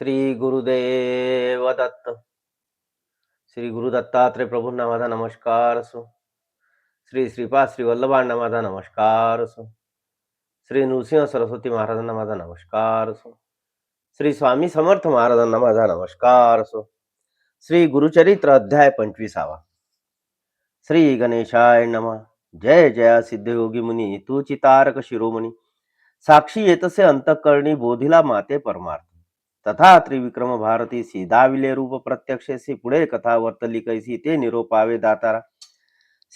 श्री गुरुदेव दत्त. श्री गुरु दत्तात्रय प्रभूंना माझा नमस्कार असो. श्री श्रीपाद श्री वल्लभांना माझा नमस्कार असो. श्री नृसिंह सरस्वती महाराजांना माझा नमस्कार असो. श्री स्वामी समर्थ महाराजांना माझा नमस्कार असो. श्री गुरुचरित्र अध्याय 25. श्री गणेशाय नमः. जय जय सिद्धयोगी मुनी तू चितारक शिरोमणी. साक्षी येतसे अंतःकरणी बोधिला माते परमार्थ. तथा त्रिविक्रम भारती सीधाविले रूप प्रत्यक्षेसी पुढे कथा वर्तली कैसी ते निरोपावे दातारा.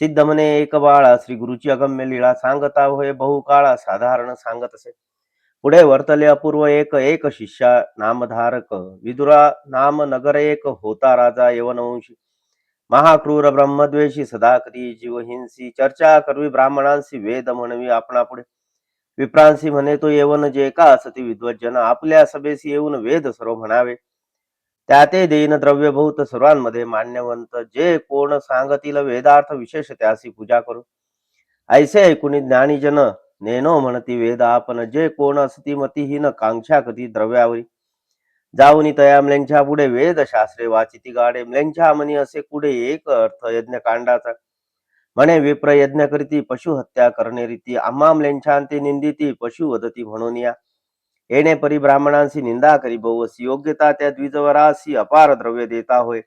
सिद्ध म्हणे एक बाळा श्री गुरुची अगम्य लीळा सांगता होय बहुकाळा साधारण सांगत असे. पुढे वर्तले अपूर्व एक एक शिष्या नामधारक विदुरा नाम नगर एक होता राजा यवनवंशी. महाक्रूर ब्रह्मद्वेषी सदा कधी जीवहिंसी चर्चा करवी ब्राह्मणांशी वेद म्हणवी आपणा पुढे. विप्रांसी म्हणे तो येवन जे का असती विद्वज्जन आपल्या सभेसी येऊन वेद सर्व म्हणावे. त्या ते देईन द्रव्य बहुत सर्वांमध्ये मान्यवंत जे कोण सांगतील वेदार्थ विशेष त्यासी पूजा करू. ऐसे ऐकुनी ज्ञानीजन नेनो म्हणती वेद आपण जे कोण असती मतीहीन कांक्षा कधी द्रव्यावरी. जाऊनी तया म्लेंच्या पुढे वेद शास्त्रे वाचिती गाडे म्लेंच्या मनी असे पुढे एक अर्थ यज्ञ कांडाचा. म्हणे विप्र यज्ञ करीती पशु हत्या करणे रीती आम्हा म्लेंछांती निंदिती पशु वदती म्हणून या. येणे परी ब्राह्मणांशी निंदा करी बहुवसी योग्यता त्या द्विजवरासी अपार द्रव्य देता होय.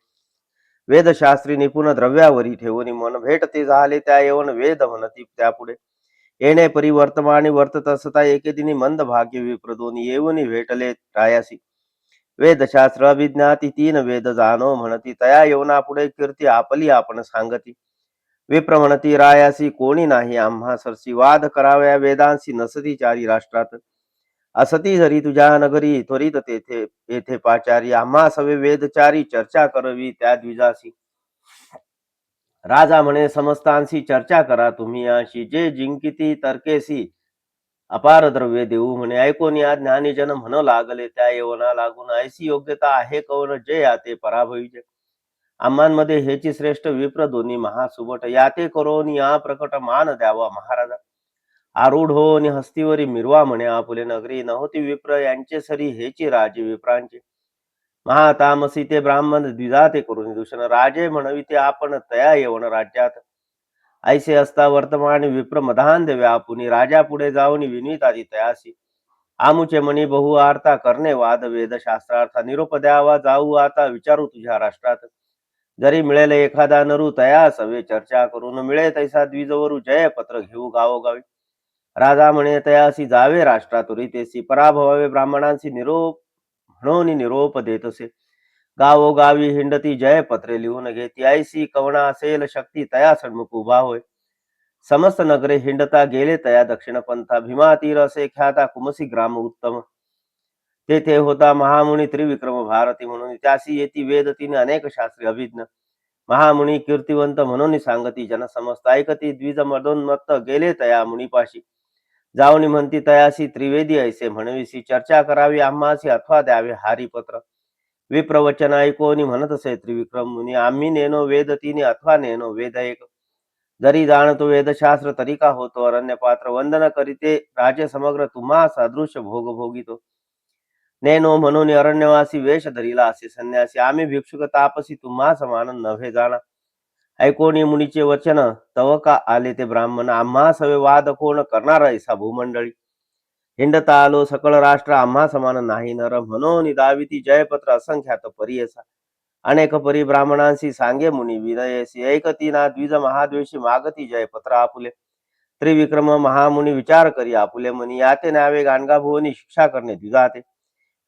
वेदशास्त्री निपुण द्रव्यावरी ठेवून मन भेटते झाले त्या येऊन वेद म्हणती त्यापुढे. येणे परी वर्तमानी वर्तत असता एके दिनी मंद भाग्य विप्र दोन्ही येऊन भेटले रायासी. वेदशास्त्र अभिज्ञाती तीन वेद जाणो म्हणती तया येऊना पुढे कीर्ती आपली आपण सांगती. विप्र म्हणती रायासी कोणी नाही आम्हा सरसी वाद कराव्या वेदांशी नसती चारी राष्ट्रात. असती जरी तुझ्या नगरी त्वरित तेथे येथे पाचारी आम्हा सवे वेदचारी चर्चा करवी त्या द्विजासी. राजा म्हणे समस्तांशी चर्चा करा तुम्ही अशी जे जिंकिती तर्केसी अपार द्रव्य देऊ म्हणे. ऐकून या ज्ञानीजन म्हणू लागले त्या येवना लागून ऐसी योग्यता आहे कवन जे याते पराभवीचे. आम्हांमध्ये हेची श्रेष्ठ विप्र दोन्ही महासुबट याते करोन या प्रकट मान द्यावा महाराजा. आरूढ होऊन हस्तीवरी मिरवा म्हणे आपुले नगरी नव्हती विप्र यांचे सरी हेची राजे विप्रांचे. महातामसी ते ब्राह्मण द्विजाते करून दूषण राजे म्हणविते आपण तया येवण राज्यात. ऐसे असता वर्तमान विप्र मधान देवे आपुनी राजा पुढे जाऊन विनित आदी तयासी. आमुचे मणी बहु आर्ता करणे वाद वेद शास्त्रार्था निरोप द्यावा जाऊ आता विचारू तुझ्या राष्ट्रात. जरी मिळेल एखादा नरू तया सवे चर्चा करून मिळे तैसा द्विजवरू जय पत्र घेऊ गावोगावी. राजा म्हणे तयासी जावे राष्ट्रातुरी तेसी पराभवावे ब्राह्मणांशी निरोप म्हणून निरोप देतसे. गावोगावी हिंडती जय पत्रे लिहून घेती ऐसी कवना असेल शक्ती तया सन्मुख उभा होय. समस्त नगरे हिंडता गेले तया दक्षिण पंथा भीमा तीर असे ख्याता कुमसी ग्राम उत्तम. तेथे होता महामुनी त्रिविक्रम भारती म्हणून त्यासी येती वेद तिने अनेक शास्त्री अभिज्ञ. महामुनी कीर्तिवंत म्हणून सांगती जन समस्त ऐकती द्विज मदोन्मत्त गेले तया मुनीपाशी. जाऊनी म्हणती तयासी त्रिवेदी ऐसे म्हणविसी चर्चा करावी आम्हासी अथवा द्यावे हारिपत्र. विप्रवचन ऐकोनी म्हणत असे त्रिविक्रम मुनी आम्ही नेनो वेद तिने अथवा नेनो वेद एक. जरी जाणतो वेदशास्त्र तरी का होतो अरण्य पात्र वंदन करीते राजे समग्र तुम्हा सदृश भोग भोगितो. नेनो म्हणून अरण्यवासी वेश धरिला असे संन्यासी आम्ही भिक्षुक तापसी तुम्हा समान नव्हे जाणा. ऐकोनी मुनीचे वचन तव का आले ते ब्राह्मण आम्हा सवे वाद कोण करणार ऐसा भूमंडळी. हिंडता आलो सकळ राष्ट्र आम्हा समान नाही नर म्हणून दाविती जयपत्र असंख्यात परियसा. अनेक परी ब्राह्मणांशी सांगे मुनी विनयसी ऐकती ना द्विज महाद्वेषी मागती जयपत्र आपुले. त्रिविक्रम महामुनी विचार करी आपुले मनी याते नावे गाणगा भुवनी शिक्षा करणे द्विजाते.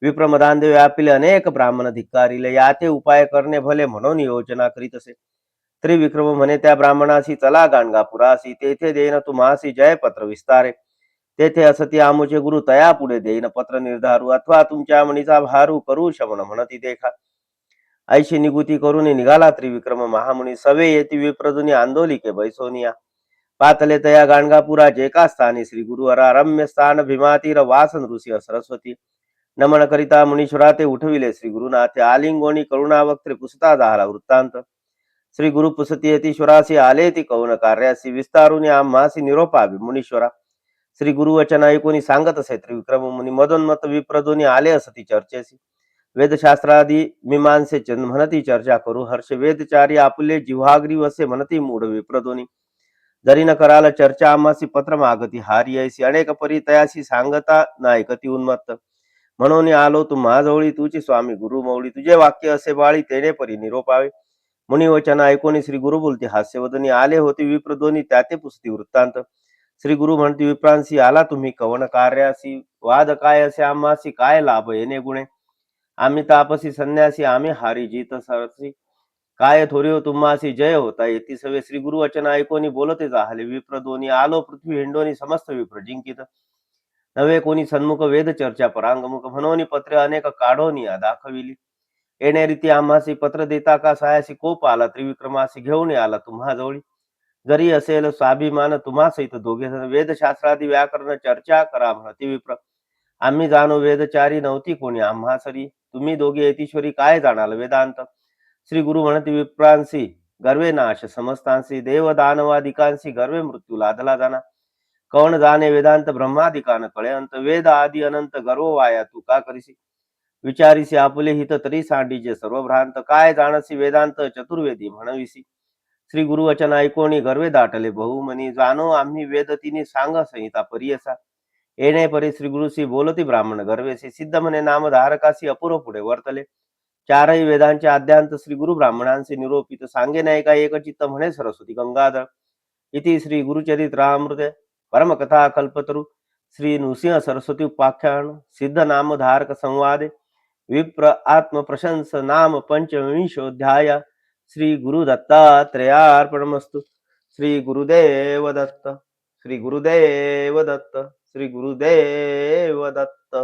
विप्रमदांदे व्यापिले अनेक ब्राह्मण धिक्कारिले याते उपाय करणे भले म्हणून योजना करीत असे. त्रिविक्रम म्हणे त्या ब्राह्मणासी चला गाणगापुरासी तेथे देईन तुम्हासी जयपत्र विस्तारे. तेथे असती आमुचे गुरु तया पुढे देईन पत्र निर्धारू अथवा तुमच्या मणीचा भारू करू शमन म्हणती देखा. ऐशी निगुती करून निघाला त्रिविक्रम महामुनी सवे येती विप्रजुनी आंदोलिके बैसोनिया. पातले तया गाणगापुरा जेका स्थानी श्री गुरुवरा रम्य स्थान भीमातीर वासन ऋषी सरस्वती. नमन करिता मुनीश्वरा ते उठविले श्री गुरुनाथे आलिंगोणी करुणा वक्त्रे पुसता झाला वृत्तांत. श्री गुरु पुसती येतीश्वरासी आले ती कौन कार्यासी विस्तारुनी आम्हासी निरोपावी मुनीश्वरा. श्री गुरु वचन ऐकोनी सांगत असे त्रिविक्रम मुनी मदोन्मत विप्रदोनी आले असती चर्चेसी. वेदशास्त्रादी मीमांसेचे म्हणती चर्चा करू. हर्ष वेदचारी आपले जिव्हाग्री वसे म्हणती मूढ विप्रदोनी. जरी न कराल चर्चा आम्हासी पत्र मागती हारी ऐसी. अनेक परी तयासी सांगता नायकती उन्मत्त. म्हणून आलो तुम्हाजवळी तुझी स्वामी गुरु मौळी. तुझे वाक्य असे बाळी तेने परी निरोपावे. मुनिवचन ऐकोनी श्री गुरु बोलती हास्यवदनी. आले होते विप्रदोनी त्याते पुसती वृत्तांत. श्री गुरु म्हणती विप्रांसी आला तुम्ही कवन कार्यासी. वाद काय असे आम्हासी काय लाभ येणे गुणे. आम्ही तापसी संन्यासी आम्ही हारी जीत सरसी. काय थोरी हो तुम्हासी जय होता येती सवे. श्री गुरु वचन ऐकोनी बोलते जाहले विप्रदोनी. आलो पृथ्वी हिंडोनी समस्त विप्र जिंकित. नवे कोणी सन्मुख वेद चर्चा परांगमुख. म्हणून पत्रे अनेक काढोनी दाखविली. येणे रीती आम्हासी पत्र देता का सायासी. कोप आला त्रिविक्रमासी घेऊन आला तुम्हाजवळी. जरी असेल स्वाभिमान तुम्हा सहित दोघे जण. वेदशास्त्रादी व्याकरण चर्चा करा म्हणती विप्र. आम्ही जाणो वेदचारी नव्हती कोणी आम्हा सरी. तुम्ही दोघे यतीश्वरी काय जाणाल वेदांत. श्री गुरु म्हणती विप्रांसी गर्वे नाश समस्तांसी. देव दानवादिकांसी गर्वे मृत्यू लादला जाना. कौन जाणे वेदांत ब्रह्मादिकान कळे अंत. वेद आदी अनंत गर्व वाया तू का करीसी. विचारीसी आपुले हित तरी सांडीचे सर्व भ्रांत. काय जाणसी वेदांत चतुर्वेदी म्हणविसी. श्री गुरुवचन ऐकोनी गर्वे दाटले बहुमनी. जाणो आम्ही वेद तिनी सांग संहिता परी असा. येणे परी श्री गुरुसी बोलती ब्राह्मण गर्वेसी. सिद्ध म्हणे नामधारकासी अपूर्व पुढे वर्तले. चारही वेदांचे आद्यांत श्री गुरु ब्राह्मणांचे निरोपित. सांगे नाही का एकचित्त म्हणे सरस्वती गंगाधर. इति श्री गुरुचरित्रामृते परमकथा कल्पतरु श्री नृसिंह सरस्वती उपाख्यान सिद्ध नामधारक संवादे विप्र आत्म प्रशंस नाम पंचविंशोध्याय. श्री गुरु दत्तात्रेयार्पणमस्तु. श्री गुरुदेव दत्त. श्री गुरुदेव दत्त. श्री गुरुदेव दत्त.